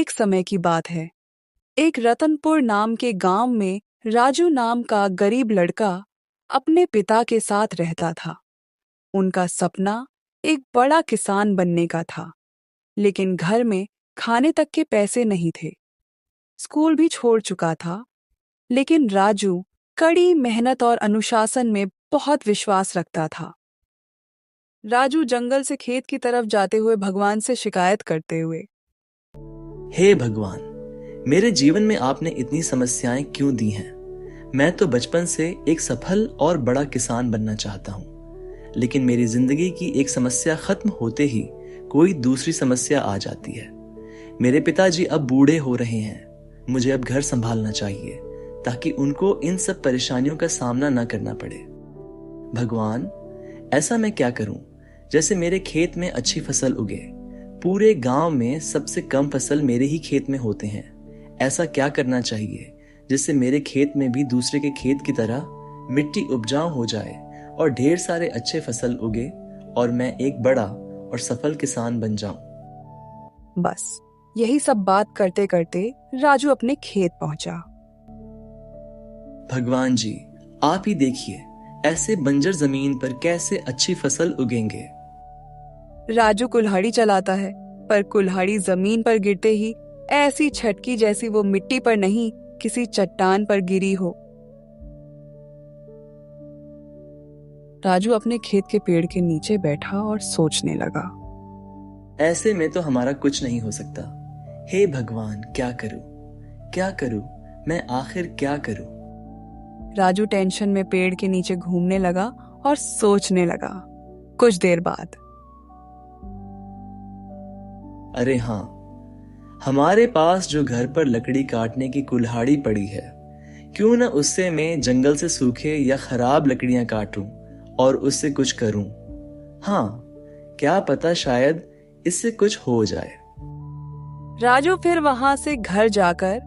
एक समय की बात है। एक रतनपुर नाम के गांव में राजू नाम का गरीब लड़का अपने पिता के साथ रहता था। उनका सपना एक बड़ा किसान बनने का था, लेकिन घर में खाने तक के पैसे नहीं थे। स्कूल भी छोड़ चुका था, लेकिन राजू कड़ी मेहनत और अनुशासन में बहुत विश्वास रखता था। राजू जंगल से खेत की तरफ जाते हुए भगवान से शिकायत करते हुए, हे भगवान, मेरे जीवन में आपने इतनी समस्याएं क्यों दी हैं? मैं तो बचपन से एक सफल और बड़ा किसान बनना चाहता हूँ, लेकिन मेरी जिंदगी की एक समस्या खत्म होते ही कोई दूसरी समस्या आ जाती है। मेरे पिताजी अब बूढ़े हो रहे हैं। मुझे अब घर संभालना चाहिए ताकि उनको इन सब परेशानियों का सामना न करना पड़े। भगवान, ऐसा मैं क्या करूं जैसे मेरे खेत में अच्छी फसल उगे। पूरे गांव में सबसे कम फसल मेरे ही खेत में होते हैं। ऐसा क्या करना चाहिए जिससे मेरे खेत में भी दूसरे के खेत की तरह मिट्टी उपजाऊ हो जाए और ढेर सारे अच्छे फसल उगे और मैं एक बड़ा और सफल किसान बन जाऊं। बस यही सब बात करते करते राजू अपने खेत पहुंचा। भगवान जी, आप ही देखिए, ऐसे बंजर जमीन पर कैसे अच्छी फसल उगेंगे। राजू कुल्हाड़ी चलाता है, पर कुल्हाड़ी जमीन पर गिरते ही ऐसी छटकी जैसी वो मिट्टी पर नहीं, किसी चट्टान पर गिरी हो। राजू अपने खेत के पेड़ के नीचे बैठा और सोचने लगा। ऐसे में तो हमारा कुछ नहीं हो सकता। हे भगवान, क्या करूं? क्या करूं? मैं आखिर क्या करूं? राजू टेंशन में पेड़ के नीचे घूमने लगा और सोचने लगा। कुछ देर बाद, अरे हाँ, हमारे पास जो घर पर लकड़ी काटने की कुल्हाड़ी पड़ी है, क्यों न उससे मैं जंगल से सूखे या खराब लकड़ियां काटूं और उससे कुछ करूं। हाँ, क्या पता शायद इससे कुछ हो जाए। राजू फिर वहां से घर जाकर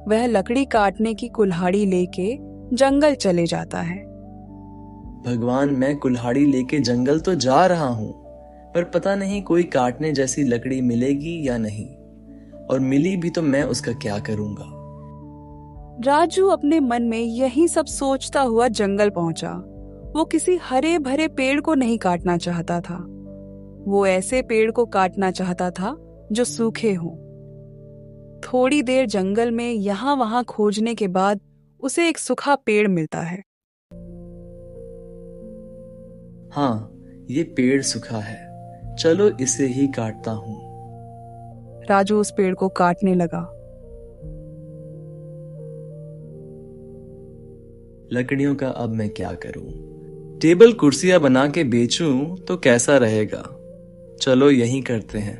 वह लकड़ी काटने की कुल्हाड़ी लेके जंगल चले जाता है। भगवान, मैं कुल्हाड़ी लेके जंगल तो जा रहा हूं, पर पता नहीं कोई काटने जैसी लकड़ी मिलेगी या नहीं, और मिली भी तो मैं उसका क्या करूंगा। राजू अपने मन में यही सब सोचता हुआ जंगल पहुंचा। वो किसी हरे भरे पेड़ को नहीं काटना चाहता था। वो ऐसे पेड़ को काटना चाहता था जो सूखे हों। थोड़ी देर जंगल में यहाँ वहां खोजने के बाद उसे एक सूखा पेड़ मिलता है। हाँ, ये पेड़ सूखा है, चलो इसे ही काटता हूं। राजू उस पेड़ को काटने लगा। लकड़ियों का अब मैं क्या करूं? टेबल कुर्सियां बना के बेचूं तो कैसा रहेगा? चलो यही करते हैं।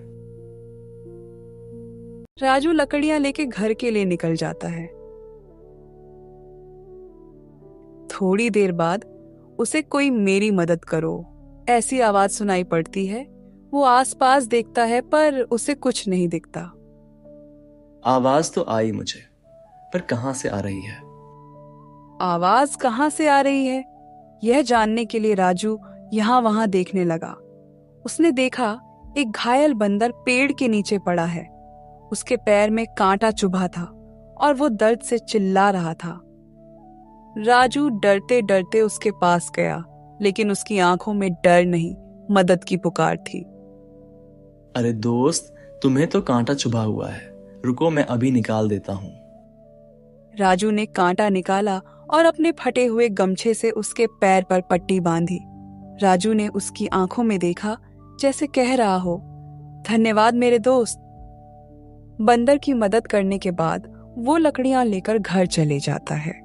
राजू लकड़ियां लेके घर के लिए निकल जाता है। थोड़ी देर बाद उसे कोई मेरी मदद करो ऐसी आवाज सुनाई पड़ती है। वो आसपास देखता है, पर उसे कुछ नहीं दिखता। आवाज तो आई मुझे, पर कहां से आ रही है? आवाज कहां से आ रही है, यह जानने के लिए राजू यहाँ वहां देखने लगा। उसने देखा एक घायल बंदर पेड़ के नीचे पड़ा है। उसके पैर में कांटा चुभा था और वो दर्द से चिल्ला रहा था। राजू डरते डरते उसके पास गया, लेकिन उसकी आंखों में डर नहीं, मदद की पुकार थी। अरे दोस्त, तुम्हें तो कांटा चुभा हुआ है, रुको मैं अभी निकाल देता हूं। राजू ने कांटा निकाला और अपने फटे हुए गमछे से उसके पैर पर पट्टी बांधी। राजू ने उसकी आंखों में देखा, जैसे कह रहा हो, धन्यवाद मेरे दोस्त। बंदर की मदद करने के बाद वो लकड़ियां लेकर घर चले जाता है।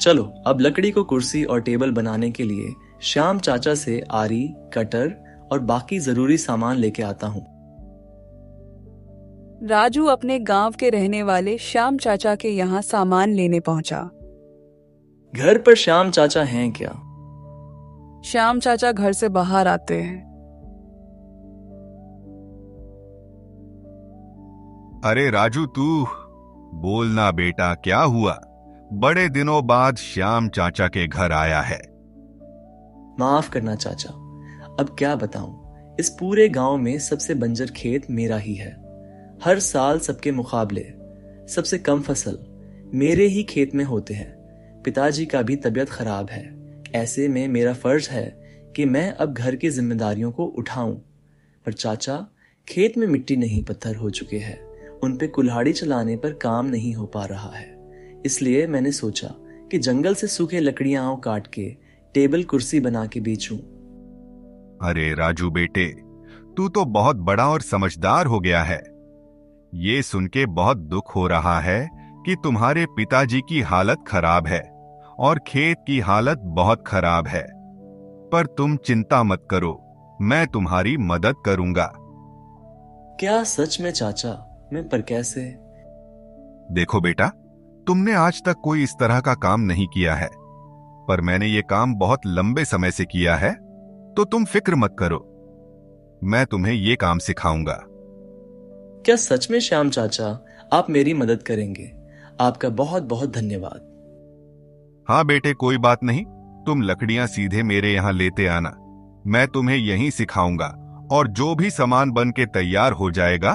चलो अब लकड़ी को कुर्सी और टेबल बनाने के लिए श्याम चाचा से आरी, कटर और बाकी जरूरी सामान लेके आता हूँ। राजू अपने गांव के रहने वाले श्याम चाचा के यहाँ सामान लेने पहुंचा। घर पर श्याम चाचा हैं क्या? श्याम चाचा घर से बाहर आते हैं। अरे राजू, तू बोलना बेटा, क्या हुआ? बड़े दिनों बाद श्याम चाचा के घर आया है। माफ करना चाचा, अब क्या बताऊं, इस पूरे गांव में सबसे बंजर खेत मेरा ही है। हर साल सबके मुकाबले सबसे कम फसल मेरे ही खेत में होते हैं। पिताजी का भी तबीयत खराब है। ऐसे में मेरा फर्ज है कि मैं अब घर की जिम्मेदारियों को उठाऊं। पर चाचा खेत में मिट्टी नहीं पत्थर हो चुके हैं, उन पे कुल्हाड़ी चलाने पर काम नहीं हो पा रहा है। इसलिए मैंने सोचा कि जंगल से सूखे लकड़ियां काट के टेबल कुर्सी बना के बेचूं। अरे राजू बेटे, तू तो बहुत बड़ा और समझदार हो गया है। ये सुन के बहुत दुख हो रहा है कि तुम्हारे पिताजी की हालत खराब है और खेत की हालत बहुत खराब है। पर तुम चिंता मत करो, मैं तुम्हारी मदद करूंगा। क्या सच में चाचा? मैं पर कैसे? देखो बेटा, तुमने आज तक कोई इस तरह का काम नहीं किया है, पर मैंने ये काम बहुत लंबे समय से किया है, तो तुम फिक्र मत करो, मैं तुम्हें ये काम सिखाऊंगा। क्या सच में श्याम चाचा आप मेरी मदद करेंगे? आपका बहुत बहुत धन्यवाद। हाँ बेटे, कोई बात नहीं, तुम लकड़ियां सीधे मेरे यहां लेते आना, मैं तुम्हें यहीं सिखाऊंगा। और जो भी सामान बन के तैयार हो जाएगा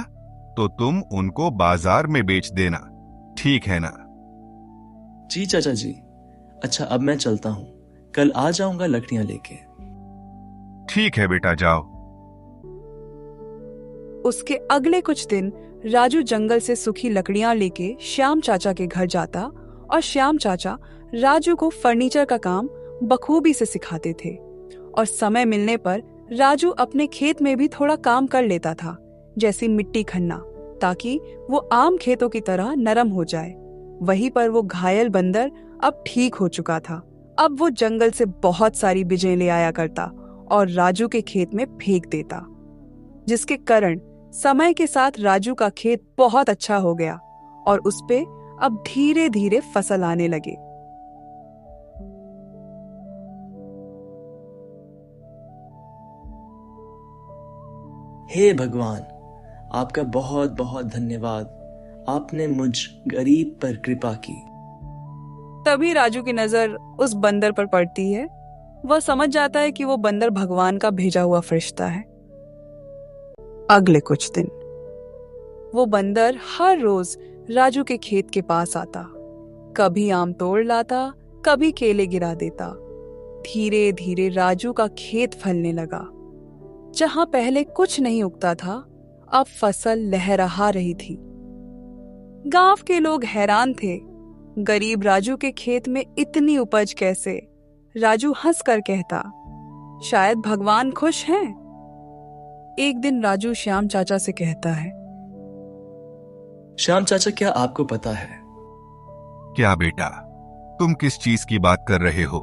तो तुम उनको बाजार में बेच देना, ठीक है ना? जी चाचा जी। अच्छा, अब मैं चलता हूं, कल आ जाऊंगा लकड़ियां लेके। ठीक है बेटा, जाओ। उसके अगले कुछ दिन राजू जंगल से सूखी लकड़ियां लेके श्याम चाचा के घर जाता और श्याम चाचा राजू को फर्नीचर का काम बखूबी से सिखाते थे। और समय मिलने पर राजू अपने खेत में भी थोड़ा काम कर लेता था, जैसे मिट्टी खनना, ताकि वो आम खेतों की तरह नरम हो जाए। वहीं पर वो घायल बंदर अब ठीक हो चुका था। अब वो जंगल से बहुत सारी बीजें ले आया करता और राजू के खेत में फेंक देता, जिसके कारण समय के साथ राजू का खेत बहुत अच्छा हो गया और उसपे अब धीरे धीरे फसल आने लगे। हे भगवान, आपका बहुत बहुत धन्यवाद। आपने मुझ गरीब पर कृपा की। तभी राजू की नजर उस बंदर पर पड़ती है। वह समझ जाता है कि वो बंदर भगवान का भेजा हुआ फरिश्ता है। अगले कुछ दिन वो बंदर हर रोज राजू के खेत के पास आता, कभी आम तोड़ लाता, कभी केले गिरा देता। धीरे धीरे राजू का खेत फलने लगा। जहां पहले कुछ नहीं उगता था, अब फसल लहरा रही थी। गांव के लोग हैरान थे, गरीब राजू के खेत में इतनी उपज कैसे? राजू हंसकर कहता, शायद भगवान खुश हैं। एक दिन राजू श्याम चाचा से कहता है, श्याम चाचा, क्या आपको पता है? क्या बेटा, तुम किस चीज की बात कर रहे हो?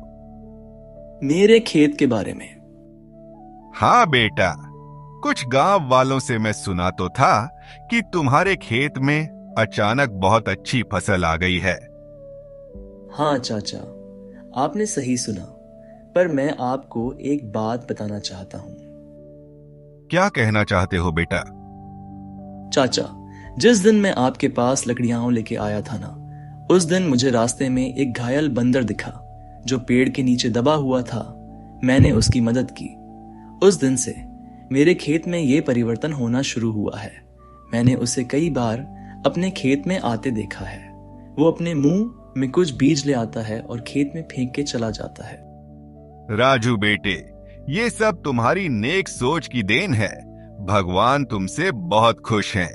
मेरे खेत के बारे में। हाँ बेटा, कुछ गांव वालों से मैं सुना तो था कि तुम्हारे खेत में अचानक बहुत अच्छी फसल आ गई है। हाँ चाचा, आपने सही सुना, पर मैं आपको एक बात बताना चाहता हूं। क्या कहना चाहते हो बेटा? चाचा, जिस दिन मैं आपके पास लकड़ियां लेके आया था ना, उस दिन मुझे रास्ते में एक घायल बंदर दिखा जो पेड़ के नीचे दबा हुआ था। मैंने उसकी मदद की। उस दिन से मेरे खेत में ये परिवर्तन होना शुरू हुआ है। मैंने उसे कई बार अपने खेत में आते देखा है। वो अपने मुंह में कुछ बीज ले आता है और खेत में फेंक के चला जाता है। राजू बेटे, ये सब तुम्हारी नेक सोच की देन है। भगवान तुमसे बहुत खुश हैं।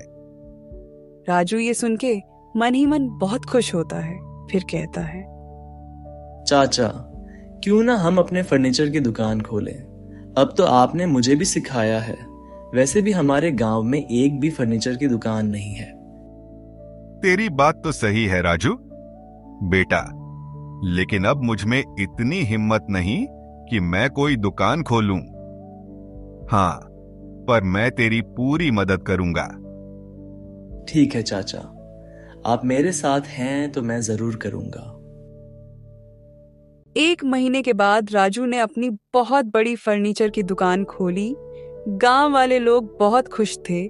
राजू ये सुन के मन ही मन बहुत खुश होता है। फिर कहता है, चाचा, क्यों ना हम अपने फर्नीचर की दुकान खोलें? अब तो आपने मुझे भी सिखाया है। वैसे भी हमारे गांव में एक भी फर्नीचर की दुकान नहीं है। तेरी बात तो सही है राजू बेटा, लेकिन अब मुझ में इतनी हिम्मत नहीं कि मैं कोई दुकान खोलूं। हाँ, पर मैं तेरी पूरी मदद करूंगा। ठीक है चाचा, आप मेरे साथ हैं तो मैं जरूर करूंगा। 1 महीने के बाद राजू ने अपनी बहुत बड़ी फर्नीचर की दुकान खोली। गांव वाले लोग बहुत खुश थे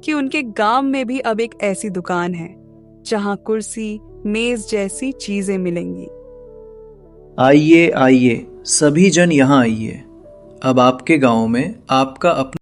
कि उनके गांव में भी अब एक ऐसी दुकान है जहां कुर्सी, मेज जैसी चीजें मिलेंगी। आइए आइए, सभी जन यहाँ आइए। अब आपके गांव में आपका अपना